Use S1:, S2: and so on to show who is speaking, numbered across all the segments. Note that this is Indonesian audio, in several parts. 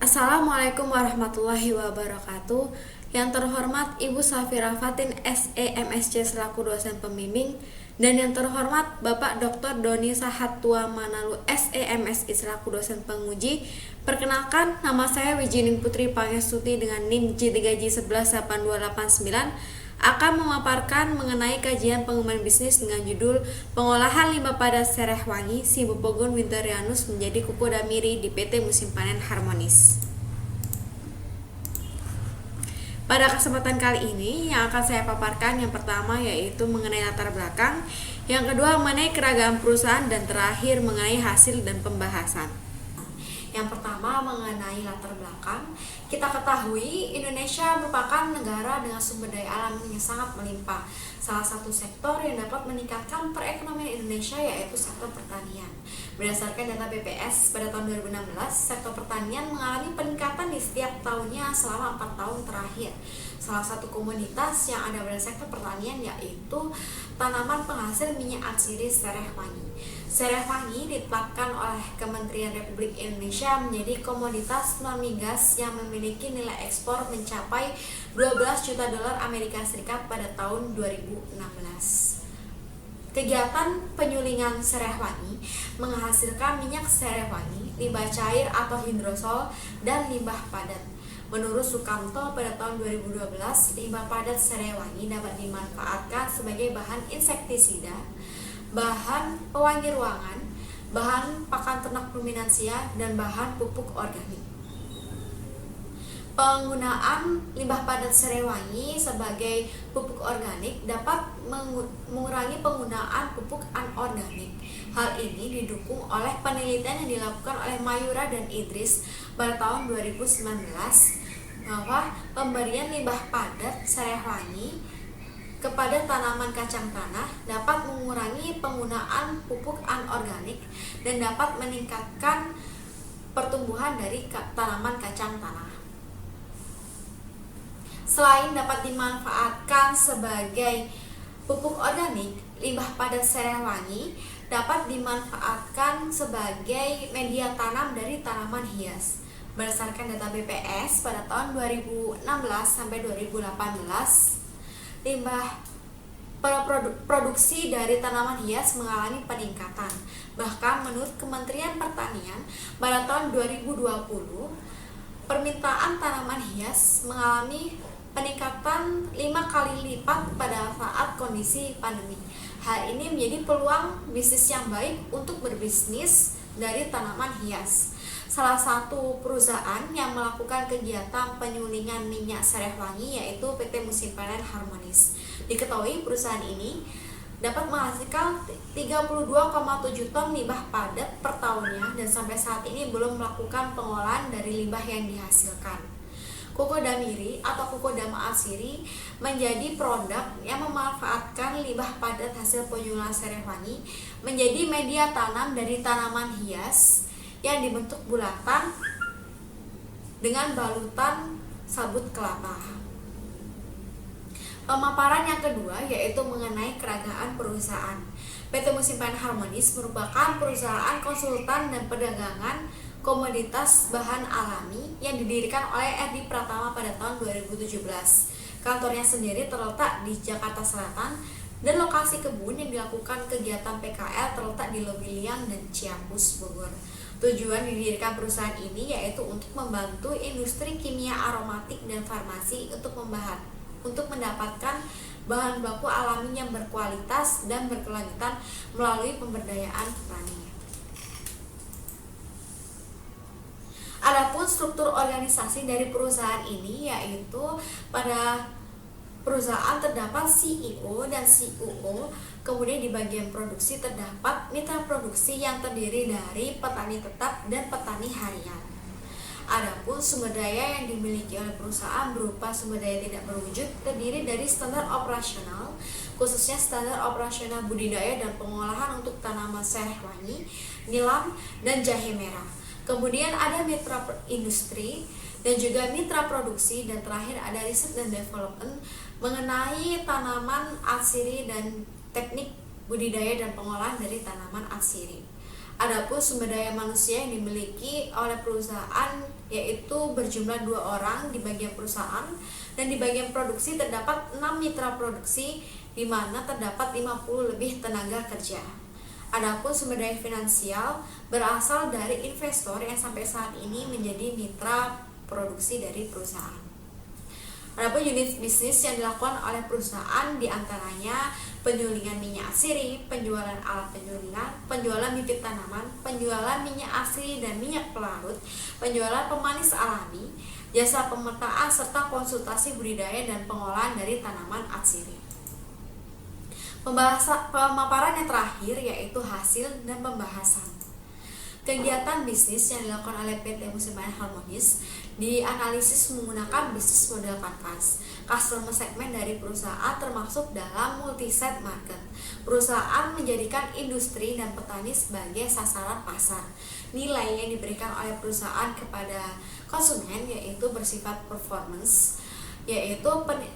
S1: Assalamualaikum warahmatullahi wabarakatuh. Yang terhormat Ibu Safira Fatin SEMSC selaku dosen pembimbing, dan yang terhormat Bapak Dr. Doni Sahattua Manalu SEMSI selaku dosen penguji. Perkenalkan, nama saya Wijining Putri Pangestuti dengan NIM J3J118289 akan memaparkan mengenai kajian pengembangan bisnis dengan judul Pengolahan Limbah Padat Serehwangi Sibopogon Winterianus menjadi Kuko Damiri di PT Musim Panen Harmonis. Pada kesempatan kali ini yang akan saya paparkan yang pertama yaitu mengenai latar belakang, yang kedua mengenai keragaman perusahaan, dan terakhir mengenai hasil dan pembahasan. Yang pertama mengenai latar belakang, kita ketahui Indonesia merupakan negara dengan sumber daya alam yang sangat melimpah. Salah satu sektor yang dapat meningkatkan perekonomian Indonesia yaitu sektor pertanian. Berdasarkan data BPS pada tahun 2016, sektor pertanian mengalami peningkatan di setiap tahunnya selama 4 tahun terakhir. Salah satu komoditas yang ada pada sektor pertanian yaitu tanaman penghasil minyak atsiri serehwangi. Serehwangi ditetapkan oleh Kementerian Republik Indonesia menjadi komoditas non-migas yang memiliki nilai ekspor mencapai 12 juta dolar Amerika Serikat pada tahun 2016. Kegiatan penyulingan serehwangi menghasilkan minyak serehwangi, limbah cair atau hidrosol, dan limbah padat. Menurut Sukamto pada tahun 2012, limbah padat serehwangi dapat dimanfaatkan sebagai bahan insektisida, bahan pewangi ruangan, bahan pakan ternak ruminansia, dan bahan pupuk organik. Penggunaan limbah padat serehwangi sebagai pupuk organik dapat mengurangi penggunaan pupuk anorganik. Hal ini didukung oleh penelitian yang dilakukan oleh Mayura dan Idris pada tahun 2019 bahwa pemberian limbah padat serehwangi kepada tanaman kacang tanah dapat mengurangi penggunaan pupuk anorganik dan dapat meningkatkan pertumbuhan dari tanaman kacang tanah. Selain dapat dimanfaatkan sebagai pupuk organik, limbah padat serehwangi dapat dimanfaatkan sebagai media tanam dari tanaman hias. Berdasarkan data BPS pada tahun 2016 sampai 2018, limbah produksi dari tanaman hias mengalami peningkatan. Bahkan menurut Kementerian Pertanian pada tahun 2020, permintaan tanaman hias mengalami peningkatan 5 kali lipat pada saat kondisi pandemi. Hal ini menjadi peluang bisnis yang baik untuk berbisnis dari tanaman hias. Salah satu perusahaan yang melakukan kegiatan penyulingan minyak serehwangi yaitu PT Musim Panen Harmonis. Diketahui perusahaan ini dapat menghasilkan 32,7 ton limbah padat per tahunnya dan sampai saat ini belum melakukan pengolahan dari limbah yang dihasilkan. Kuko Damiri atau Kuko Dama Atsiri menjadi produk yang memanfaatkan limbah padat hasil penyulingan serehwangi menjadi media tanam dari tanaman hias yang dibentuk bulatan dengan balutan sabut kelapa. Pemaparan yang kedua yaitu mengenai keragaman perusahaan. PT Musim Panen Harmonis merupakan perusahaan konsultan dan perdagangan komoditas bahan alami yang didirikan oleh Edi Pratama pada tahun 2017. Kantornya sendiri terletak di Jakarta Selatan dan lokasi kebun yang dilakukan kegiatan PKL terletak di Lobiliang dan Ciampus, Bogor. Tujuan didirikan perusahaan ini yaitu untuk membantu industri kimia aromatik dan farmasi untuk mendapatkan bahan baku alami yang berkualitas dan berkelanjutan melalui pemberdayaan petani. Adapun struktur organisasi dari perusahaan ini yaitu pada perusahaan terdapat CEO dan COO, kemudian di bagian produksi terdapat mitra produksi yang terdiri dari petani tetap dan petani harian. Adapun sumber daya yang dimiliki oleh perusahaan berupa sumber daya tidak berwujud terdiri dari standar operasional, khususnya standar operasional budidaya dan pengolahan untuk tanaman serehwangi, nilam, dan jahe merah. Kemudian ada mitra industri dan juga mitra produksi, dan terakhir ada riset dan development mengenai tanaman atsiri dan teknik budidaya dan pengolahan dari tanaman atsiri. Adapun sumber daya manusia yang dimiliki oleh perusahaan yaitu berjumlah 2 orang di bagian perusahaan, dan di bagian produksi terdapat 6 mitra produksi di mana terdapat 50 lebih tenaga kerja. Adapun sumber daya finansial berasal dari investor yang sampai saat ini menjadi mitra produksi dari perusahaan. Adapun unit bisnis yang dilakukan oleh perusahaan diantaranya penyulingan minyak asiri, penjualan alat penyulingan, penjualan bibit tanaman, penjualan minyak asiri dan minyak pelarut, penjualan pemanis alami, jasa pemetaan serta konsultasi budidaya dan pengolahan dari tanaman asiri. Pemaparan yang terakhir yaitu hasil dan pembahasan. Kegiatan bisnis yang dilakukan oleh PT Musim Panen Harmonis dianalisis menggunakan bisnis model kanvas. Customer segmen dari perusahaan termasuk dalam multi-set market. Perusahaan menjadikan industri dan petani sebagai sasaran pasar. Nilai yang diberikan oleh perusahaan kepada konsumen yaitu bersifat performance, yaitu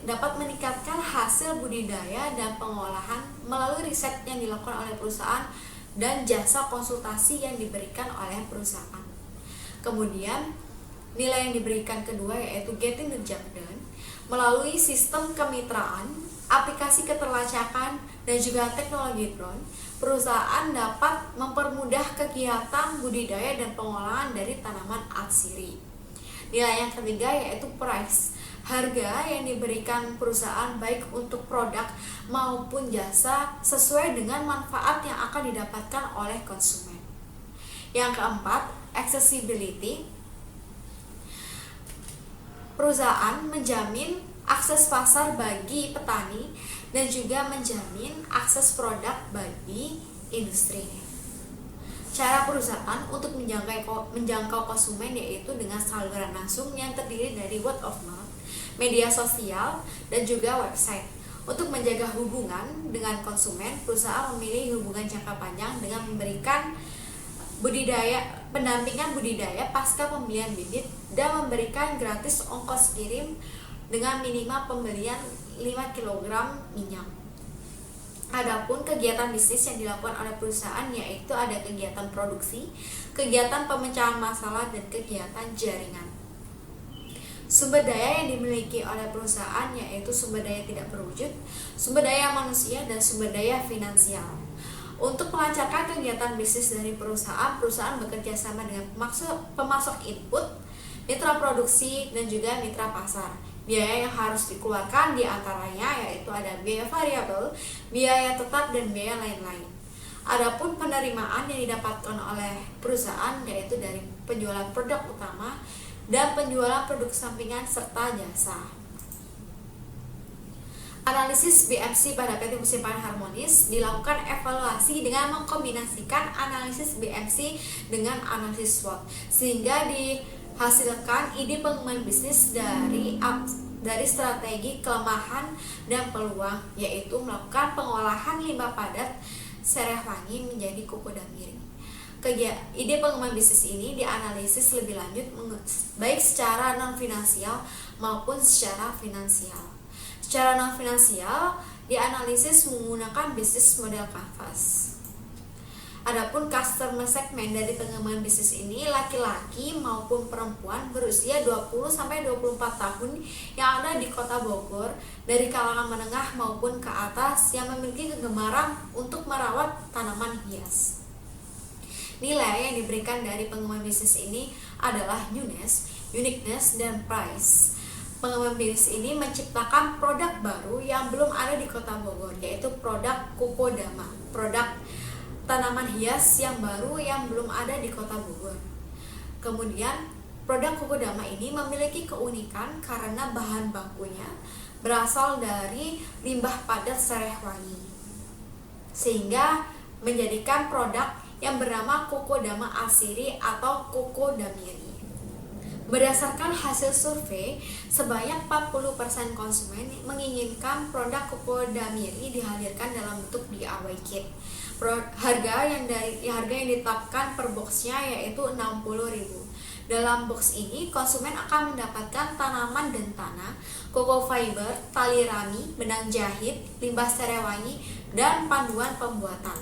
S1: dapat meningkatkan hasil budidaya dan pengolahan melalui riset yang dilakukan oleh perusahaan dan jasa konsultasi yang diberikan oleh perusahaan. Kemudian nilai yang diberikan kedua yaitu getting the job done melalui sistem kemitraan, aplikasi keterlacakan dan juga teknologi drone. Perusahaan dapat mempermudah kegiatan budidaya dan pengolahan dari tanaman atsiri. Nilai yang ketiga yaitu price, harga yang diberikan perusahaan baik untuk produk maupun jasa sesuai dengan manfaat yang akan didapatkan oleh konsumen. Yang keempat, accessibility. Perusahaan menjamin akses pasar bagi petani dan juga menjamin akses produk bagi industri. Cara perusahaan untuk menjangkau konsumen yaitu dengan saluran langsung yang terdiri dari word of mouth, media sosial, dan juga website. Untuk menjaga hubungan dengan konsumen, perusahaan memilih hubungan jangka panjang dengan memberikan pendampingan budidaya pasca pembelian bibit dan memberikan gratis ongkos kirim dengan minimal pembelian 5 kg minyak. Adapun kegiatan bisnis yang dilakukan oleh perusahaan yaitu ada kegiatan produksi, kegiatan pemecahan masalah, dan kegiatan jaringan. Sumber daya yang dimiliki oleh perusahaan yaitu sumber daya tidak berwujud, sumber daya manusia, dan sumber daya finansial. Untuk melancarkan kegiatan bisnis dari perusahaan bekerja sama dengan pemasok input, mitra produksi, dan juga mitra pasar. Biaya yang harus dikeluarkan diantaranya yaitu ada biaya variabel, biaya tetap, dan biaya lain-lain. Adapun penerimaan yang didapatkan oleh perusahaan yaitu dari penjualan produk utama dan penjualan produk sampingan serta jasa. Analisis BMC pada PT Musim Panen Harmonis dilakukan evaluasi dengan mengkombinasikan analisis BMC dengan analisis SWOT sehingga dihasilkan ide pengembangan bisnis dari strategi kelemahan dan peluang, yaitu melakukan pengolahan limbah padat sereh wangi menjadi kuku dan miring. Ide pengembangan bisnis ini dianalisis lebih lanjut baik secara non-finansial maupun secara finansial. Secara non-finansial dianalisis menggunakan bisnis model kanvas. Adapun customer segmen dari pengembangan bisnis ini laki-laki maupun perempuan berusia 20-24 tahun yang ada di Kota Bogor dari kalangan menengah maupun ke atas yang memiliki kegemaran untuk merawat tanaman hias. Nilai yang diberikan dari pengembangan bisnis ini adalah newness, uniqueness, dan price. Pengembangan bisnis ini menciptakan produk baru yang belum ada di Kota Bogor, yaitu produk Kokodama, produk tanaman hias yang baru yang belum ada di Kota Bogor. Kemudian, produk Kokodama ini memiliki keunikan karena bahan bakunya berasal dari limbah padat sereh wangi, sehingga menjadikan produk yang bernama Kokodama Asiri atau Kokodamiri. Berdasarkan hasil survei, sebanyak 40% konsumen menginginkan produk Kokodamiri dihadirkan dalam bentuk DIY kit. Harga yang ditetapkan per boxnya yaitu 60.000. Dalam box ini, konsumen akan mendapatkan tanaman dan tanah, koko fiber, tali rami, benang jahit, limbah sereh wangi, dan panduan pembuatan.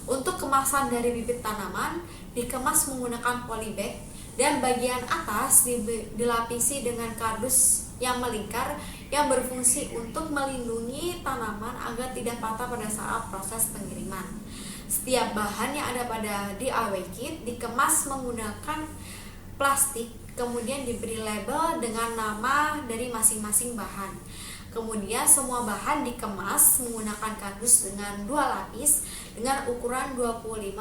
S1: Untuk kemasan dari bibit tanaman dikemas menggunakan polybag dan bagian atas dilapisi dengan kardus yang melingkar yang berfungsi untuk melindungi tanaman agar tidak patah pada saat proses pengiriman. Setiap bahan yang ada pada DIY kit dikemas menggunakan plastik, kemudian diberi label dengan nama dari masing-masing bahan. Kemudian semua bahan dikemas menggunakan kardus dengan 2 lapis dengan ukuran 25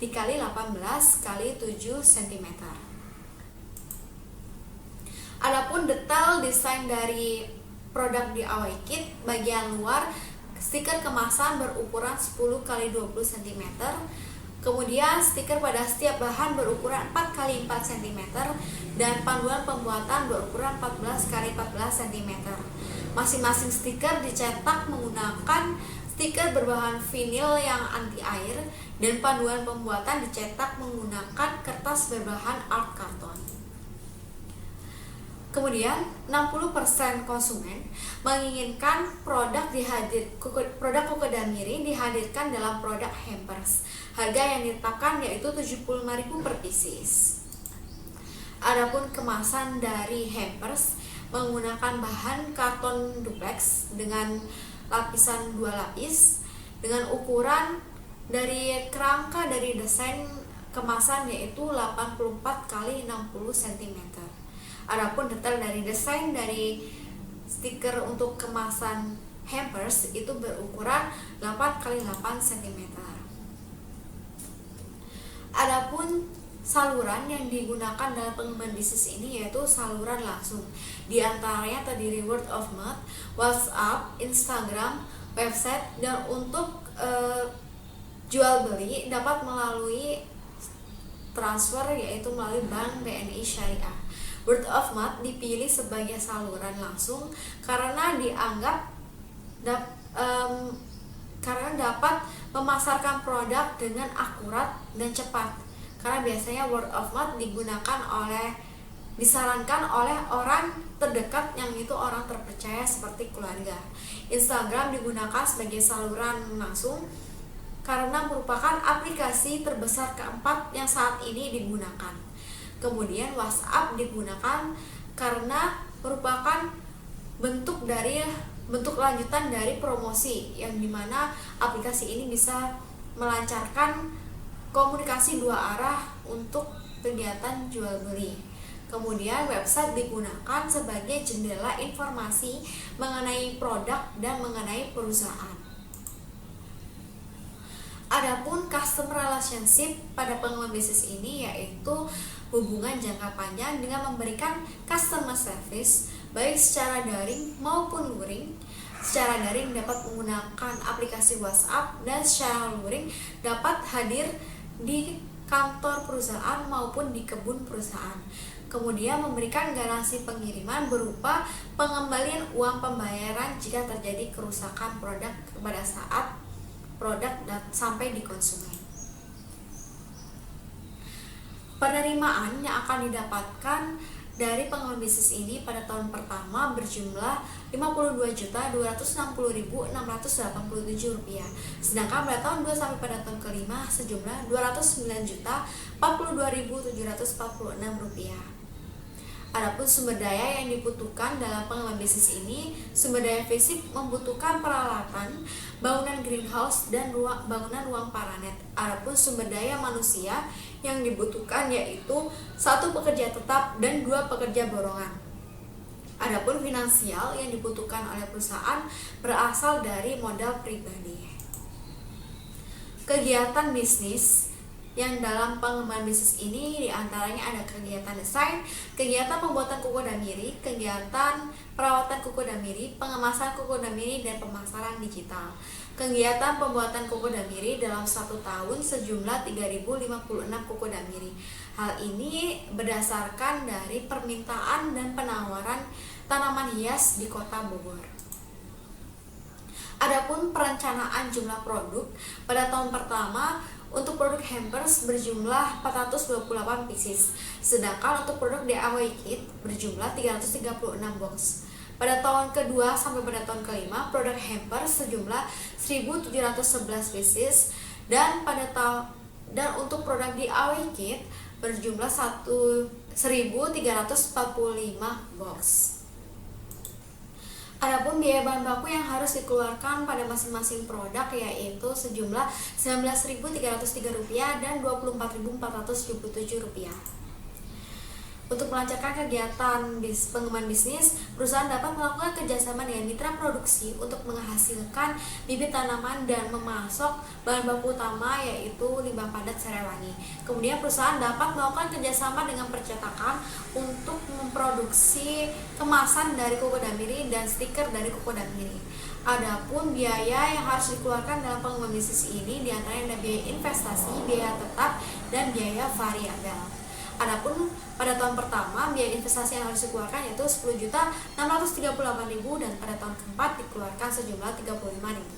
S1: dikali 18 kali 7 cm. Adapun detail desain dari produk DIY kit, bagian luar stiker kemasan berukuran 10 kali 20 cm. Kemudian stiker pada setiap bahan berukuran 4 kali 4 cm dan panduan pembuatan berukuran 14 kali 14 cm. Masing-masing stiker dicetak menggunakan stiker berbahan vinil yang anti air dan panduan pembuatan dicetak menggunakan kertas berbahan art karton. Kemudian 60% konsumen menginginkan produk Kokedamiri dihadirkan dalam produk hampers. Harga yang ditetapkan yaitu 75.000 per pieces. Adapun kemasan dari hampers menggunakan bahan karton duplex dengan lapisan 2 lapis dengan ukuran dari kerangka dari desain kemasan yaitu 84 kali 60 cm. Adapun detail dari desain dari stiker untuk kemasan hampers itu berukuran 8 kali 8 cm. Adapun saluran yang digunakan dalam pengembangan bisnis ini yaitu saluran langsung. Di antaranya terdiri word of mouth, WhatsApp, Instagram, website, dan untuk jual beli dapat melalui transfer yaitu melalui Bank BNI Syariah. Word of mouth dipilih sebagai saluran langsung karena dianggap karena dapat memasarkan produk dengan akurat dan cepat. Karena biasanya word of mouth disarankan oleh orang terdekat yang itu orang terpercaya seperti keluarga. Instagram digunakan sebagai saluran langsung karena merupakan aplikasi terbesar keempat yang saat ini digunakan. Kemudian WhatsApp digunakan karena merupakan bentuk lanjutan dari promosi yang dimana aplikasi ini bisa melancarkan komunikasi 2 arah untuk kegiatan jual beli. Kemudian website digunakan sebagai jendela informasi mengenai produk dan mengenai perusahaan. Adapun customer relationship pada pengembangan bisnis ini yaitu hubungan jangka panjang dengan memberikan customer service baik secara daring maupun luring. Secara daring dapat menggunakan aplikasi WhatsApp dan secara luring dapat hadir di kantor perusahaan maupun di kebun perusahaan. Kemudian memberikan garansi pengiriman berupa pengembalian uang pembayaran jika terjadi kerusakan produk pada saat produk sampai di konsumen. Penerimaan yang akan didapatkan dari pengembangan bisnis ini pada tahun pertama berjumlah Rp52.260.687, sedangkan pada tahun 2 sampai pada tahun kelima sejumlah Rp209.42.746. Adapun sumber daya yang dibutuhkan dalam pengembangan bisnis ini, sumber daya fisik membutuhkan peralatan, bangunan greenhouse, dan bangunan ruang paranet. Adapun sumber daya manusia yang dibutuhkan yaitu 1 pekerja tetap dan 2 pekerja borongan. Adapun finansial yang dibutuhkan oleh perusahaan berasal dari modal pribadi. Kegiatan bisnis yang dalam pengembangan bisnis ini diantaranya ada kegiatan desain, kegiatan pembuatan Kokedamiri, kegiatan perawatan Kokedamiri, pengemasan Kokedamiri, dan pemasaran digital. Kegiatan pembuatan Kokedamiri dalam 1 tahun sejumlah 3.056 Kokedamiri. Hal ini berdasarkan dari permintaan dan penawaran tanaman hias di Kota Bogor. Adapun perencanaan jumlah produk pada tahun pertama untuk produk hampers berjumlah 428 pieces, sedangkan untuk produk DIY kit berjumlah 336 box. Pada tahun kedua sampai pada tahun kelima, produk hampers sejumlah 1.711 pieces Dan untuk produk di AW Kit berjumlah 1.345 box. Adapun biaya bahan baku yang harus dikeluarkan pada masing-masing produk yaitu sejumlah Rp19.303 dan Rp24.477. Untuk melancarkan kegiatan pengembangan bisnis, perusahaan dapat melakukan kerjasama dengan mitra produksi untuk menghasilkan bibit tanaman dan memasok bahan baku utama yaitu limbah padat serewangi. Kemudian perusahaan dapat melakukan kerjasama dengan percetakan untuk memproduksi kemasan dari kuku damiri dan stiker dari kuku damiri. Adapun biaya yang harus dikeluarkan dalam pengembangan bisnis ini diantaranya ada biaya investasi, biaya tetap, dan biaya variabel. Adapun pada tahun pertama biaya investasi yang harus dikeluarkan yaitu Rp10.638.000 dan pada tahun keempat dikeluarkan sejumlah Rp35.000.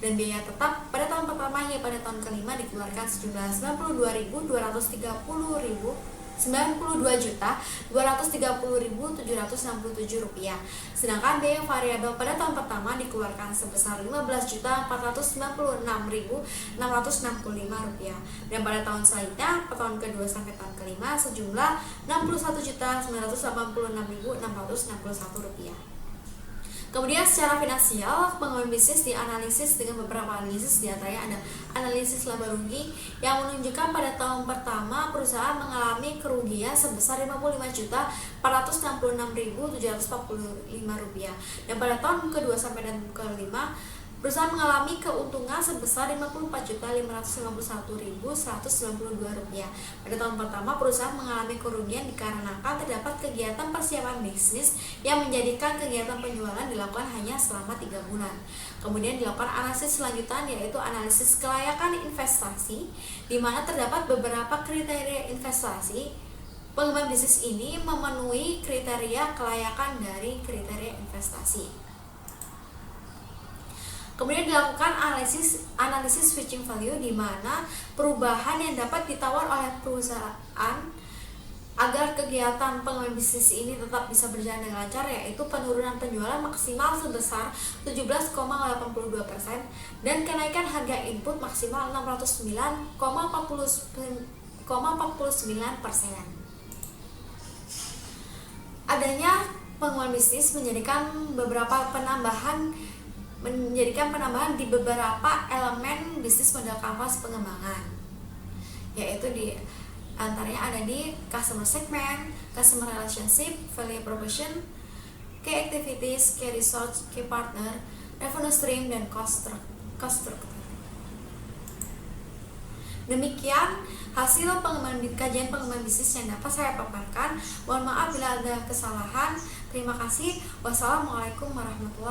S1: Dan biaya tetap pada tahun pertama hingga pada tahun kelima dikeluarkan sejumlah Rp92.230.767. Sedangkan biaya variabel pada tahun pertama dikeluarkan sebesar Rp15.496.665 dan pada tahun selanjutnya tahun kedua sampai tahun kelima sejumlah Rp61.986.661. Kemudian secara finansial, pengembangan bisnis dianalisis dengan beberapa analisis, diantaranya ada analisis laba rugi yang menunjukkan pada tahun pertama perusahaan mengalami kerugian sebesar Rp55.745 dan pada tahun kedua sampai dan kelima perusahaan mengalami keuntungan sebesar Rp54.551.192. Pada tahun pertama, perusahaan mengalami kerugian dikarenakan terdapat kegiatan persiapan bisnis yang menjadikan kegiatan penjualan dilakukan hanya selama 3 bulan. Kemudian dilakukan analisis selanjutan yaitu analisis kelayakan investasi, di mana terdapat beberapa kriteria investasi. Pengembangan bisnis ini memenuhi kriteria kelayakan dari kriteria investasi. Kemudian dilakukan analisis switching value, di mana perubahan yang dapat ditawar oleh perusahaan agar kegiatan pengembangan bisnis ini tetap bisa berjalan dengan lancar, yaitu penurunan penjualan maksimal sebesar 17,82% dan kenaikan harga input maksimal 609,49%. Adanya pengembangan bisnis menjadikan penambahan di beberapa elemen bisnis model kanvas pengembangan, yaitu di antaranya ada di customer segment, customer relationship, value proposition, key activities, key resource, key partner, revenue stream, dan cost structure. Demikian hasil kajian pengembangan bisnis yang dapat saya paparkan. Mohon maaf bila ada kesalahan. Terima kasih. Wassalamualaikum warahmatullahi wabarakatuh.